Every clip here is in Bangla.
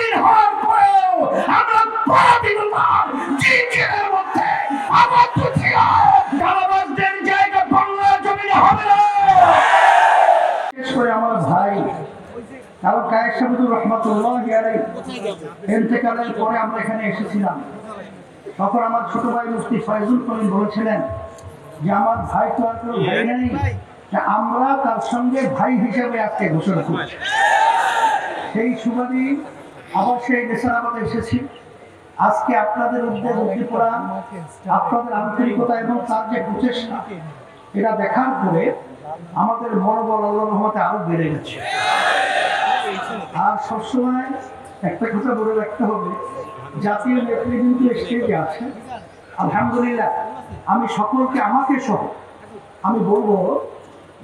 স্বাধীন হওয়ার পরেও আমরা পরাধীনতার জিঞ্জিরের মধ্যে আবদ্ধ ছিলাম। চাঁদাবাজদের জায়গা বাংলা জমিনে হবে না। বিশেষ করে আমার ভাই কারণ কায়েস শামসুর রহমাতুল্লাহি আলাইহি ইন্তেকালের পরে আমরা এখানে এসেছিলাম। তখন আমার ছোট ভাই মুফতি ফয়জুল করিম বলেছিলেন যে আমার ভাই তো আর কেউ ভাই নেই, আমরা তার সঙ্গে ভাই হিসেবে আজকে ঘোষণা করছি। সেই সুবাদে আবার সেই নেশারাবাদে এসেছি। আজকে আপনাদের উদ্যোগ উদ্দীপনা, আপনাদের আন্তরিকতা এবং তার যে প্রচেষ্টা, এটা দেখার পরে আমাদের মনোবল আল্লাহর রহমতে আরো বেড়ে গেছে। আর সবসময় একটা কথা বলে রাখতে হবে, জাতীয় নেতৃবৃন্দ স্টেজে আছে, আলহামদুলিল্লাহ আমি সকলকে আমাকে সহ আমি বলবো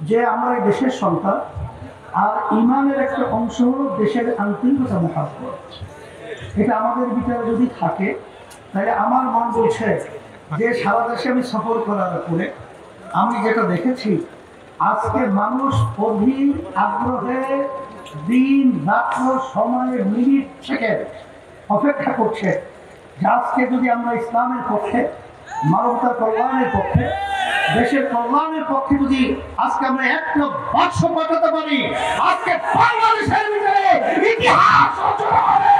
যে আমরা এই দেশের সন্তান, আর ইমানের একটা অংশ হলো দেশের আন্তরিকতা মহাব্বত। এটা আমাদের ভিতরে যদি থাকে তাহলে আমার মন বলছে যে সারা দেশে আমি সফর করার পরে আমি যেটা দেখেছি, আজকে মানুষ অধীর আগ্রহে দিন রাত্র সময় মিনিট থেকে অপেক্ষা করছে যে আজকে যদি আমরা ইসলামের পক্ষে, মানবতার কল্যাণের পক্ষে, দেশের কল্যাণের পক্ষে যদি আজকে আমরা একটা বাক্স পাঠাতে পারি, আজকে বাংলাদেশের ভিতরে ইতিহাস রচনা হবে।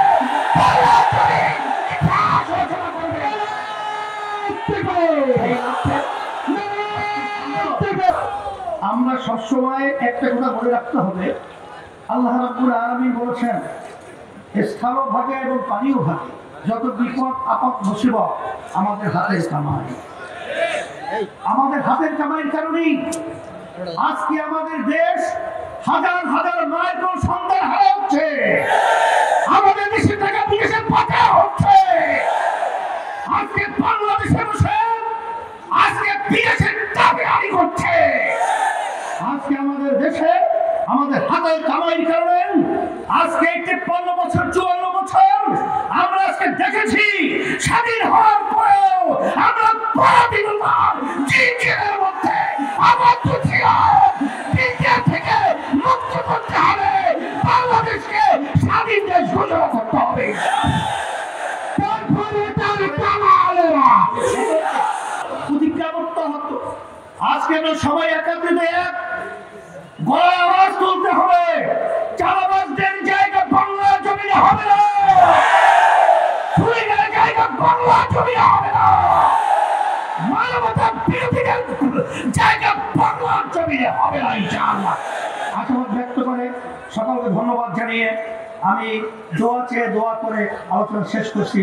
আমরা সবসময় একটা কথা বলে রাখতে হবে, আল্লাহ রাব্বুল আলামিন বলেছেন স্থলও ভাগে এবং পানিও ভাগে, যত বিপদ আপদ মুসিবত আমাদের হাতের কামাই। আমাদের হাতের কামাইয়ের কারণেই আজকে আমাদের দেশ হাজার হাজার মায়ের সন্তান হারা হচ্ছে, আমাদের দেশে টাকা বিদেশে পাঠা হচ্ছে। আজকে বাংলাদেশে বসে আজকে বিদেশের দাবি আদায় করছে। আজকে আমাদের দেশে আমাদের হাতের কামাইয়ের কারণে আজকে 53 বছর 54 বছর আমরা আজকে দেখেছি, স্বাধীন হওয়ার পরেও আমরা পরাধীনতার জিঞ্জিরের মধ্যে আবদ্ধ ছিলাম। ইন্ডিয়া থেকে মুক্ত করতে হবে, বাংলাদেশকে স্বাধীন দেশ ঘোষণা করতে হবে। প্রতিজ্ঞা করতে হতো, আজকে আমরা সবাই একাত্রিত এক গলায় আওয়াজ তুলতে হবে, চাঁদাবাজদের জায়গা বাংলা জমিনে হবে না, খুনিদের জায়গা বাংলা জমিনে হবে না, মানবতা বিরোধীদের জায়গা বাংলা জমিনে হবে না ইনশাআল্লাহ। আশাবাদ ব্যক্ত করে সকলকে ধন্যবাদ জানিয়ে আমি দোয়া চেয়ে দোয়া করে আলোচনা শেষ করছি।